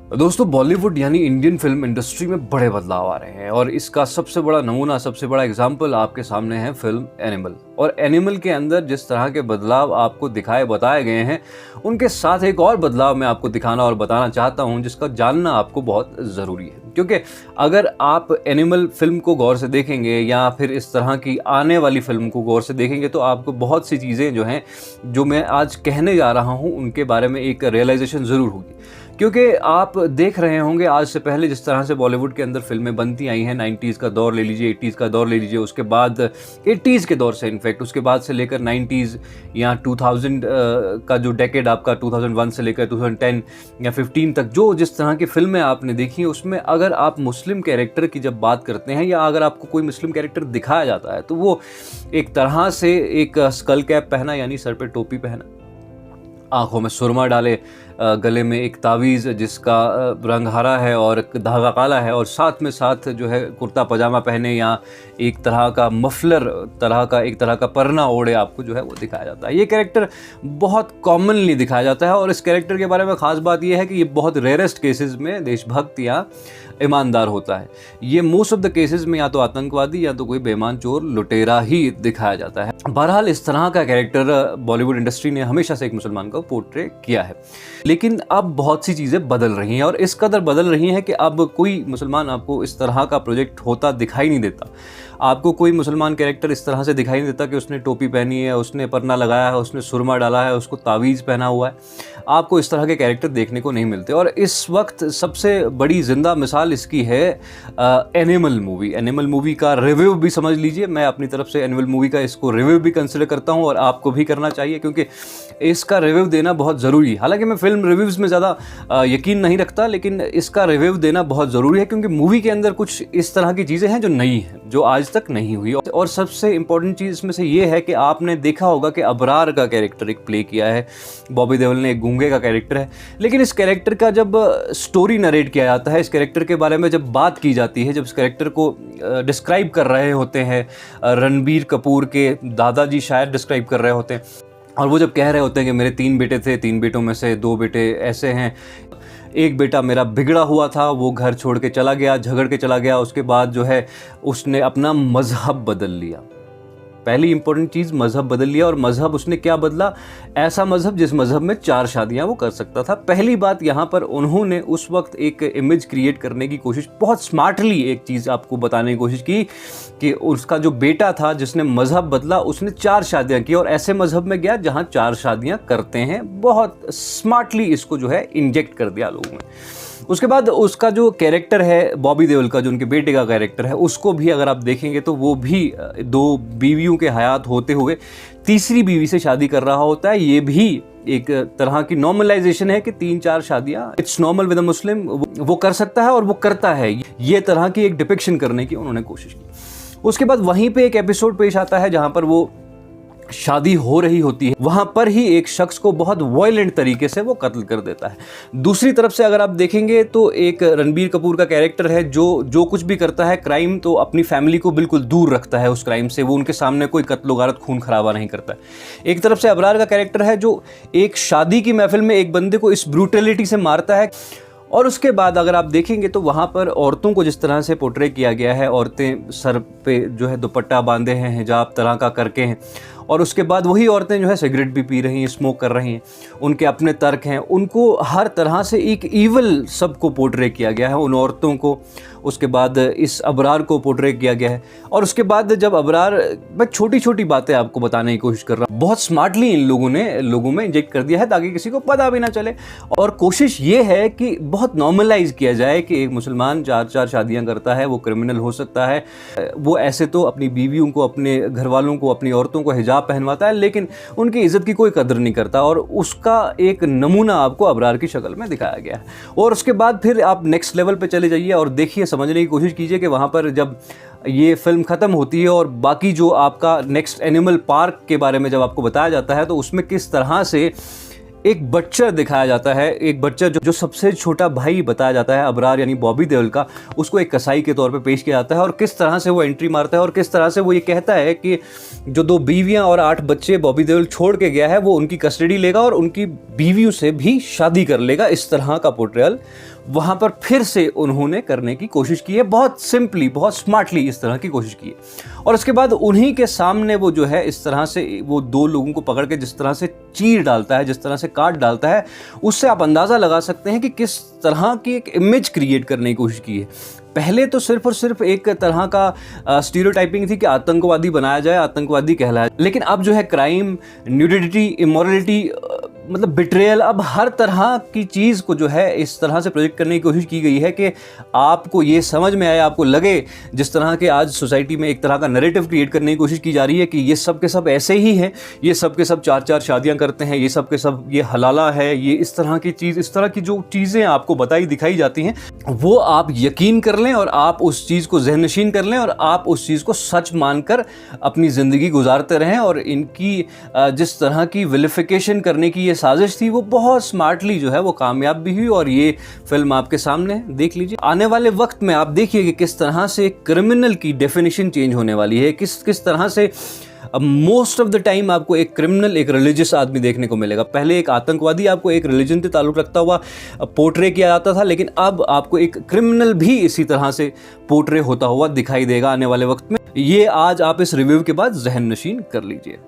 दोस्तों बॉलीवुड यानी Indian film industry में बड़े बदलाव आ रहे हैं और इसका सबसे बड़ा नमूना, सबसे बड़ा एग्जाम्पल आपके सामने है फिल्म एनिमल। और एनिमल के अंदर जिस तरह के बदलाव आपको बताए गए हैं, उनके साथ एक और बदलाव मैं आपको दिखाना और बताना चाहता हूं, जिसका जानना आपको बहुत ज़रूरी है। क्योंकि अगर आप एनिमल फिल्म को गौर से देखेंगे या फिर इस तरह की आने वाली फिल्म को गौर से देखेंगे तो आपको बहुत सी चीज़ें जो हैं, जो मैं आज कहने जा रहा हूं, उनके बारे में एक रियलाइजेशन ज़रूर होगी। क्योंकि आप देख रहे होंगे आज से पहले जिस तरह से बॉलीवुड के अंदर फिल्में बनती आई हैं, 90s का दौर ले लीजिए, 80s का दौर ले लीजिए, उसके बाद 80s के दौर से, इनफैक्ट उसके बाद से लेकर 90s या 2000 का जो डेकेड आपका 2001 से लेकर 2010 या 15 तक जो जिस तरह की फिल्में आपने देखी हैं, उसमें अगर आप मुस्लिम कैरेक्टर की जब बात करते हैं या अगर आपको कोई मुस्लिम कैरेक्टर दिखाया जाता है तो वो एक तरह से एक स्कल कैप पहना, यानी सर पे टोपी पहना, आंखों में सुरमा डाले, गले में एक तावीज़ जिसका रंग हरा है और धागा काला है, और साथ में साथ जो है कुर्ता पजामा पहने या एक तरह का मफलर एक तरह का परना ओढ़े आपको जो है वो दिखाया जाता है। ये कैरेक्टर बहुत कॉमनली दिखाया जाता है और इस कैरेक्टर के बारे में ख़ास बात यह है कि ये बहुत रेयरेस्ट केसेस में देशभक्त या ईमानदार होता है। ये मोस्ट ऑफ द केसेस में या तो आतंकवादी या तो कोई बेईमान चोर लुटेरा ही दिखाया जाता है। बहरहाल इस तरह का कैरेक्टर बॉलीवुड इंडस्ट्री ने हमेशा से एक मुसलमान को पोर्ट्रे किया है, लेकिन अब बहुत सी चीज़ें बदल रही हैं और इस कदर बदल रही हैं कि अब कोई मुसलमान आपको इस तरह का प्रोजेक्ट होता दिखाई नहीं देता। आपको कोई मुसलमान कैरेक्टर इस तरह से दिखाई नहीं देता कि उसने टोपी पहनी है, उसने परना लगाया है, उसने सुरमा डाला है, उसको तावीज़ पहना हुआ है। आपको इस तरह के कैरेक्टर देखने को नहीं मिलते और इस वक्त सबसे बड़ी ज़िंदा मिसाल इसकी है एनिमल मूवी। एनिमल मूवी का रिव्यू भी समझ लीजिए, मैं अपनी तरफ से एनिमल मूवी का इसको रिव्यू भी कंसिडर करता हूँ और आपको भी करना चाहिए, क्योंकि इसका रिव्यू देना बहुत ज़रूरी है। हालांकि मैं फिल्म रिव्यूज़ में ज़्यादा यकीन नहीं रखता, लेकिन इसका रिव्यू देना बहुत ज़रूरी है क्योंकि मूवी के अंदर कुछ इस तरह की चीज़ें हैं जो नई हैं, जो आज तक नहीं हुई। और सबसे इंपॉर्टेंट चीज़ इसमें से ये है कि आपने देखा होगा कि अबरार का कैरेक्टर एक प्ले किया है बॉबी देओल ने, एक गूंगे का कैरेक्टर है, लेकिन इस कैरेक्टर का जब स्टोरी नरेट किया जाता है, इस कैरेक्टर के बारे में जब बात की जाती है, जब इस कैरेक्टर को डिस्क्राइब कर रहे होते हैं, रणबीर कपूर के दादाजी शायद डिस्क्राइब कर रहे होते हैं, और वो जब कह रहे होते हैं कि मेरे 3 बेटे थे, 3 बेटों में से 2 बेटे ऐसे हैं, एक बेटा मेरा बिगड़ा हुआ था, वो घर छोड़ के चला गया, झगड़ के चला गया, उसके बाद जो है उसने अपना मज़हब बदल लिया। पहली इंपॉर्टेंट चीज़, मज़हब बदल लिया। और मज़हब उसने क्या बदला? ऐसा मज़हब जिस मज़हब में 4 शादियां वो कर सकता था। पहली बात यहाँ पर उन्होंने उस वक्त एक इमेज क्रिएट करने की कोशिश, बहुत स्मार्टली एक चीज़ आपको बताने की कोशिश की कि उसका जो बेटा था जिसने मज़हब बदला, उसने 4 शादियां की और ऐसे मज़हब में गया जहाँ 4 शादियां करते हैं। बहुत स्मार्टली इसको जो है इंजेक्ट कर दिया लोगों में। उसके बाद उसका जो कैरेक्टर है बॉबी देओल का, जो उनके बेटे का कैरेक्टर है, उसको भी अगर आप देखेंगे तो वो भी 2 बीवियों के हयात होते हुए तीसरी बीवी से शादी कर रहा होता है। ये भी एक तरह की नॉर्मलाइजेशन है कि 3-4 शादियां इट्स नॉर्मल विद अ मुस्लिम, वो कर सकता है और वो करता है। ये तरह की एक डिपिक्शन करने की उन्होंने कोशिश की। उसके बाद वहीं पे एक एपिसोड पेश आता है जहां पर वो शादी हो रही होती है, वहां पर ही एक शख्स को बहुत वायलेंट तरीके से वो कत्ल कर देता है। दूसरी तरफ से अगर आप देखेंगे तो एक रणबीर कपूर का कैरेक्टर है जो कुछ भी करता है क्राइम, तो अपनी फैमिली को बिल्कुल दूर रखता है उस क्राइम से, वो उनके सामने कोई कत्ल गारत खून खराबा नहीं करता है। एक तरफ से अबरार का कैरेक्टर है जो एक शादी की महफिल में एक बंदे को इस ब्रूटलिटी से मारता है। और उसके बाद अगर आप देखेंगे तो वहाँ पर औरतों को जिस तरह से पोर्ट्रे किया गया है, औरतें सर पे जो है दुपट्टा बांधे हैं, हिजाब तरह का करके हैं, और उसके बाद वही औरतें जो है सिगरेट भी पी रही हैं, स्मोक कर रही हैं, उनके अपने तर्क हैं, उनको हर तरह से एक ईवल सबको पोर्ट्रे किया गया है, उन औरतों को। उसके बाद इस अबरार को पोर्ट्रे किया गया है। और उसके बाद जब अबरार, मैं छोटी छोटी बातें आपको बताने की कोशिश कर रहा हूँ, बहुत स्मार्टली इन लोगों ने लोगों में इंजेक्ट कर दिया है ताकि किसी को पता भी ना चले। और कोशिश ये है कि बहुत नॉर्मलाइज किया जाए कि एक मुसलमान 4 शादियाँ करता है, वो क्रिमिनल हो सकता है, वो ऐसे तो अपनी बीवियों को, अपने घर वालों को, अपनी औरतों को हिजाब पहनवाता है, लेकिन उनकी इज्जत की कोई कदर नहीं करता। और उसका एक नमूना आपको अबरार की शक्ल में दिखाया गया है। और उसके बाद फिर आप नेक्स्ट लेवल पे चले जाइए और देखिए, समझने की कोशिश कीजिए कि वहाँ पर जब ये फिल्म ख़त्म होती है और बाकी जो आपका नेक्स्ट एनिमल पार्क के बारे में जब आपको बताया जाता है, तो उसमें किस तरह से एक बच्चा दिखाया जाता है, एक बच्चा जो सबसे छोटा भाई बताया जाता है अबरार यानी बॉबी देओल का, उसको एक कसाई के तौर पे पेश किया जाता है और किस तरह से वो एंट्री मारता है और किस तरह से वो ये कहता है कि जो 2 बीवियां और 8 बच्चे बॉबी देओल छोड़ के गया है वो उनकी कस्टडी लेगा और उनकी बीवियों से भी शादी कर लेगा। इस तरह का पोर्ट्रेयल वहां पर फिर से उन्होंने करने की कोशिश की है, बहुत सिंपली, बहुत स्मार्टली इस तरह की कोशिश की है। और उसके बाद उन्हीं के सामने वो जो है इस तरह से वो 2 लोगों को पकड़ के जिस तरह से चीर डालता है, जिस तरह से काट डालता है, उससे आप अंदाज़ा लगा सकते हैं कि किस तरह की एक इमेज क्रिएट करने की कोशिश की है। पहले तो सिर्फ और सिर्फ एक तरह का स्टीरियोटाइपिंग थी कि आतंकवादी बनाया जाए, आतंकवादी कहलाया, लेकिन अब जो है क्राइम, न्यूडिटी, इमोरलिटी, मतलब बिट्रेयल, अब हर तरह की चीज़ को जो है इस तरह से प्रोजेक्ट करने की कोशिश की गई है कि आपको ये समझ में आए, आपको लगे, जिस तरह के आज सोसाइटी में एक तरह का नैरेटिव क्रिएट करने की कोशिश की जा रही है कि ये सब के सब ऐसे ही हैं, ये सब के सब 4-4 शादियां करते हैं, ये सब के सब ये हलाला है, ये इस तरह की चीज़, इस तरह की जो चीज़ें आपको दिखाई जाती हैं वो आप यकीन कर लें और आप उस चीज़ को ज़हननशीन कर लें और आप उस चीज़ को सच मानकर अपनी ज़िंदगी गुजारते रहें। और इनकी जिस तरह की विलिफिकेशन करने की ये साजिश थी वो बहुत स्मार्टली जो है वो कामयाब भी हुई और ये फिल्म आपके सामने देख लीजिए। आने वाले वक्त में आप देखिए कि किस तरह से क्रिमिनल की डेफिनेशन चेंज होने वाली है, किस तरह से मोस्ट ऑफ द टाइम आपको एक क्रिमिनल, एक रिलीजियस आदमी देखने को मिलेगा। पहले एक आतंकवादी आपको एक रिलीजन से ताल्लुक़ रखता हुआ पोर्ट्रे किया जाता था, लेकिन अब आपको एक क्रिमिनल भी इसी तरह से पोर्ट्रे होता हुआ दिखाई देगा आने वाले वक्त में। ये आज आप इस रिव्यू के बाद ज़हन नशीन कर लीजिए।